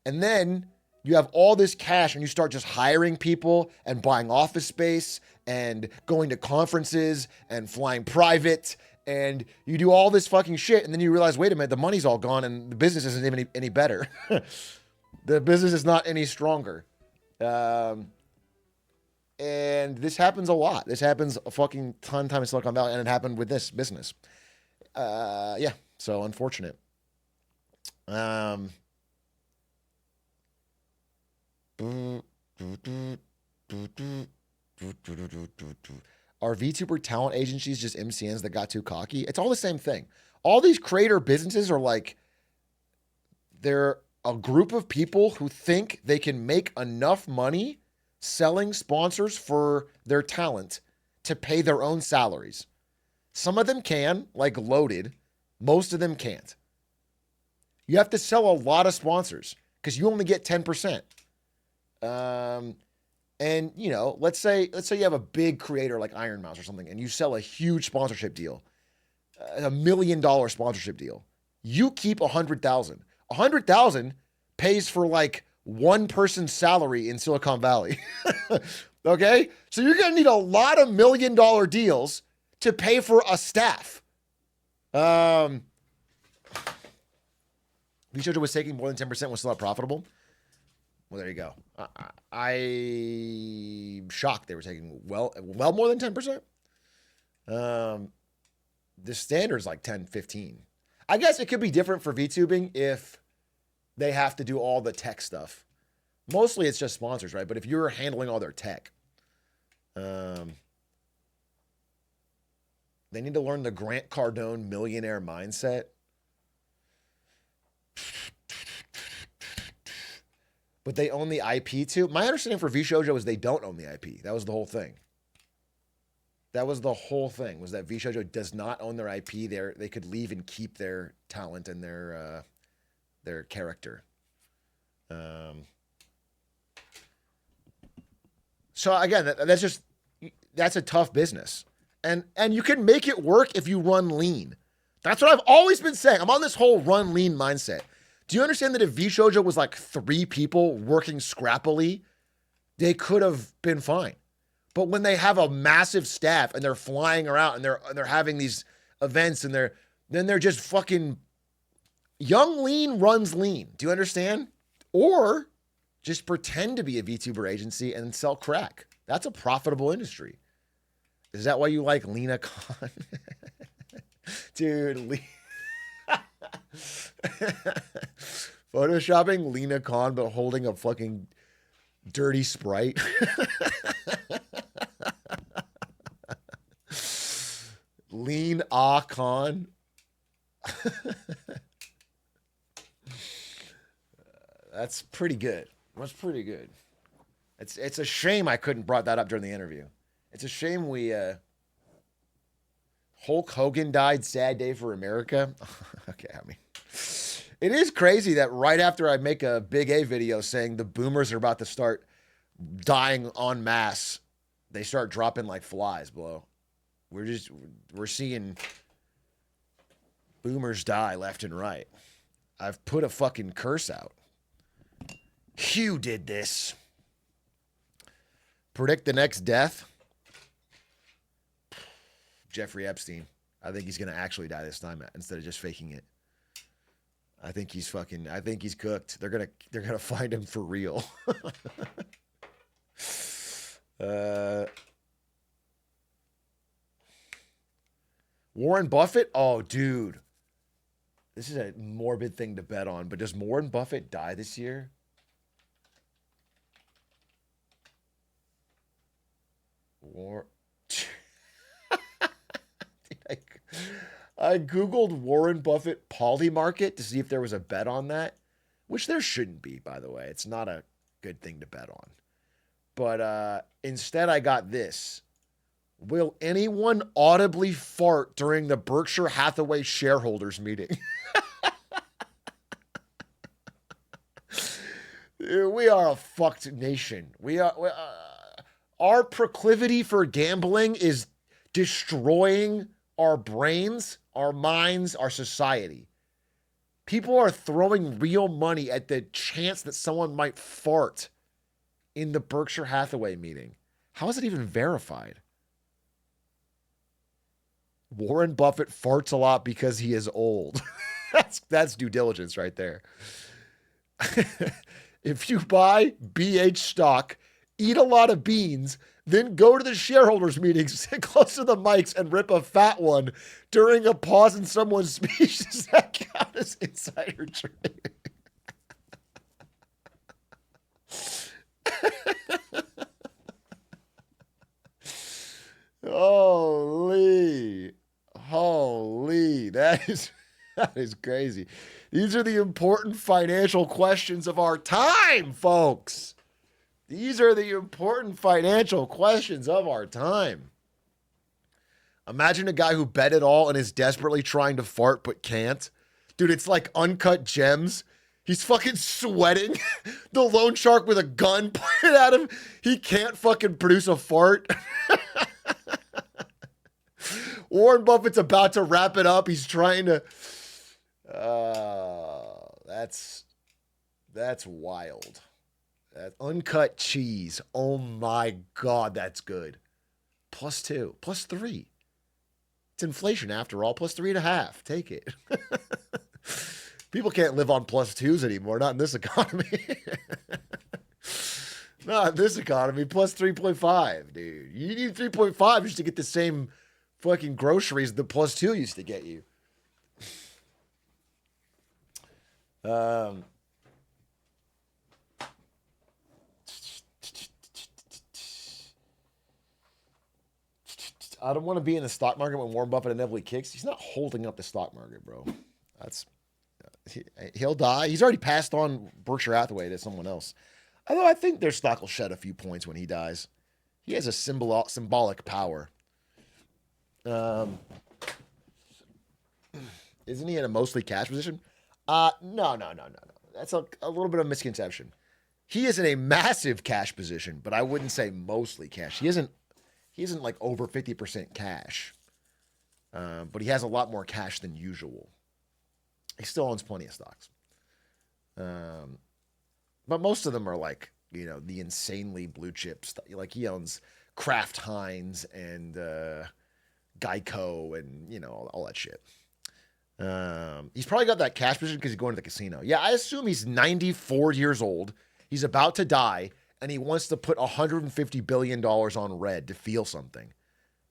And then you have all this cash and you start just hiring people and buying office space and going to conferences and flying private. And you do all this fucking shit. And then you realize, wait a minute, the money's all gone and the business isn't even any better. The business is not any stronger. And this happens a lot. This happens a fucking ton of time in Silicon Valley. And it happened with this business. Yeah. So unfortunate. Are VTuber talent agencies just MCNs that got too cocky? It's all the same thing. All these creator businesses are like, they're a group of people who think they can make enough money selling sponsors for their talent to pay their own salaries. Some of them can, like Loaded. Most of them can't. You have to sell a lot of sponsors because you only get 10%. And you know, let's say you have a big creator like Iron Mouse or something, and you sell a huge sponsorship deal, $1 million sponsorship deal. You keep 100,000. 100,000 pays for like one person's salary in Silicon Valley. Okay, so you're gonna need a lot of $1 million deals to pay for a staff. VShojo was taking more than 10%, was still not profitable. Well, there you go. I'm shocked they were taking well more than 10%. The standard is like 10, 15. I guess it could be different for VTubing if they have to do all the tech stuff. Mostly it's just sponsors, right? But if you're handling all their tech, they need to learn the Grant Cardone millionaire mindset. But they own the IP too. My understanding for VShojo is they don't own the IP. That was the whole thing. Was that VShojo does not own their IP. They could leave and keep their talent and their character. So again, that's a tough business. And you can make it work if you run lean. That's what I've always been saying. I'm on this whole run lean mindset. Do you understand that if VShojo was like 3 people working scrappily, they could have been fine? But when they have a massive staff and they're flying around and they're having these events and they're just fucking young lean runs lean. Do you understand? Or just pretend to be a VTuber agency and sell crack. That's a profitable industry. Is that why you like Lena Khan? Dude, photoshopping Lena Khan but holding a fucking dirty Sprite. Lean Khan. That's pretty good. That's pretty good. It's a shame I couldn't brought that up during the interview. It's a shame we Hulk Hogan died, sad day for America. Okay, I mean, it is crazy that right after I make a Big A video saying the boomers are about to start dying en masse, they start dropping like flies, bro. We're seeing boomers die left and right. I've put a fucking curse out. Hugh did this. Predict the next death. Jeffrey Epstein. I think he's going to actually die this time instead of just faking it. I think he's cooked. They're going to find him for real. Warren Buffett? Oh, dude. This is a morbid thing to bet on, but does Warren Buffett die this year? I Googled Warren Buffett Polymarket to see if there was a bet on that, which there shouldn't be, by the way. It's not a good thing to bet on. But instead I got this. Will anyone audibly fart during the Berkshire Hathaway shareholders meeting? We are a fucked nation. Our proclivity for gambling is destroying our brains, our minds, our society. People are throwing real money at the chance that someone might fart in the Berkshire Hathaway meeting. How is it even verified? Warren Buffett farts a lot because he is old. That's due diligence right there. If you buy BH stock, eat a lot of beans, then go to the shareholders meetings, sit close to the mics, and rip a fat one during a pause in someone's speech, does that count as insider trading? Holy, that is crazy. These are the important financial questions of our time, folks. These are the important financial questions of our time. Imagine a guy who bet it all and is desperately trying to fart but can't. Dude, it's like Uncut Gems. He's fucking sweating. The loan shark with a gun pointed at him. He can't fucking produce a fart. Warren Buffett's about to wrap it up. He's trying to... That's wild. That uncut cheese. Oh my God, that's good. +2, +3. It's inflation after all. +3.5. Take it. People can't live on +2s anymore. Not in this economy. Not in this economy. +3.5, dude. You need 3.5 just to get the same fucking groceries the +2 used to get you. I don't want to be in the stock market when Warren Buffett inevitably kicks. He's not holding up the stock market, bro. He'll die. He's already passed on Berkshire Hathaway to someone else. Although I think their stock will shed a few points when he dies. He has a symbolic power. Isn't he in a mostly cash position? No. That's a little bit of a misconception. He is in a massive cash position, but I wouldn't say mostly cash. He isn't like over 50% cash. But he has a lot more cash than usual. He still owns plenty of stocks. But most of them are like, the insanely blue chips. Like he owns Kraft Heinz and Geico and, all that shit. He's probably got that cash position because he's going to the casino. Yeah, I assume he's 94 years old. He's about to die, and he wants to put $150 billion on red to feel something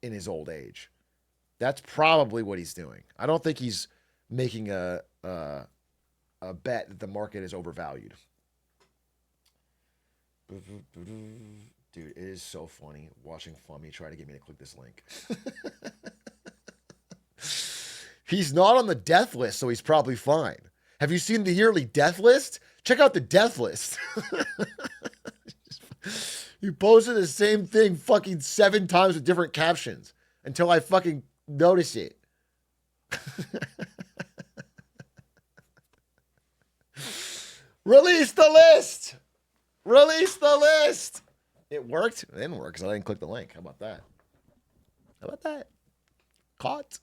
in his old age. That's probably what he's doing. I don't think he's making a bet that the market is overvalued. Dude, it is so funny watching Fummy try to get me to click this link. He's not on the death list, so he's probably fine. Have you seen the yearly death list? Check out the death list. You posted the same thing fucking 7 times with different captions until I fucking notice it. Release the list. Release the list. It worked. It didn't work because I didn't click the link. How about that? Caught.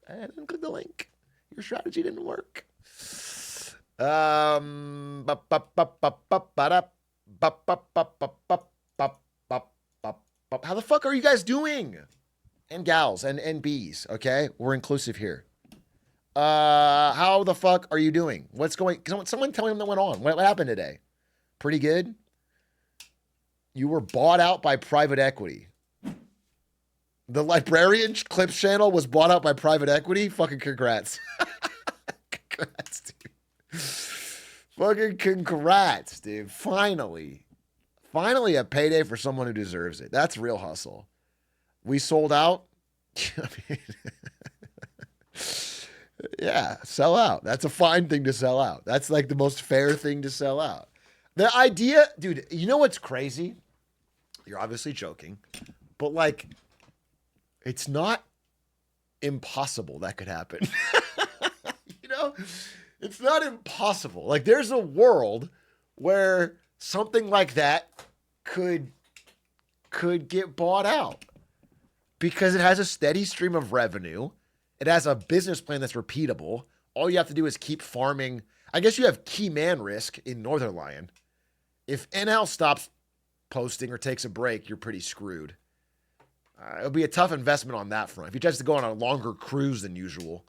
I didn't click the link. Your strategy didn't work. How the fuck are you guys doing? And gals and bees, okay? We're inclusive here. How the fuck are you doing? What's going... Someone tell me what went on. What happened today? Pretty good? You were bought out by private equity. The Librarian Clips channel was bought out by private equity? Fucking congrats. Congrats, dude. Fucking congrats, dude. Finally a payday for someone who deserves it. That's real hustle. We sold out. Yeah, sell out. That's a fine thing to sell out. That's like the most fair thing to sell out. The idea, dude, you know what's crazy? You're obviously joking, but like, it's not impossible that could happen. It's not impossible. Like, there's a world where something like that could get bought out because it has a steady stream of revenue. It has a business plan that's repeatable. all you have to do is keep farming. I guess you have key man risk in Northern Lion. If NL stops posting or takes a break, you're pretty screwed. It'll be a tough investment on that front. If he tries to go on a longer cruise than usual,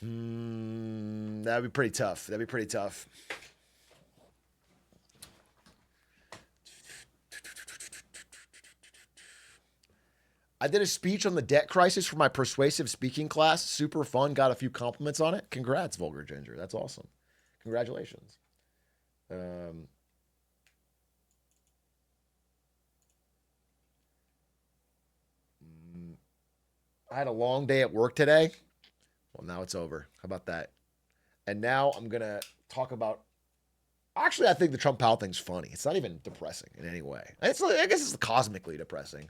that'd be pretty tough. That'd be pretty tough. I did a speech on the debt crisis for my persuasive speaking class. Super fun. Got a few compliments on it. Congrats, Vulgar Ginger. That's awesome. Congratulations. I had a long day at work today. Well, now it's over. How about that? And now I'm going to talk about. Actually, I think the Trump Powell thing's funny. It's not even depressing in any way. I guess it's cosmically depressing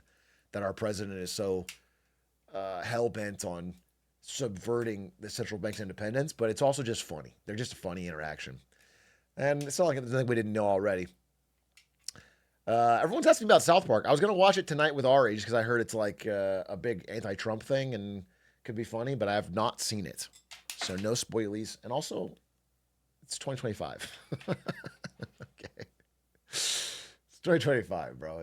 that our president is so hell bent on subverting the central bank's independence, but it's also just funny. They're just a funny interaction. And it's not like it's something we didn't know already. Everyone's asking about South Park. I was going to watch it tonight with Ari just because I heard it's like a big anti-Trump thing and could be funny, but I have not seen it. So no spoilies. And also, it's 2025. Okay. It's 2025, bro.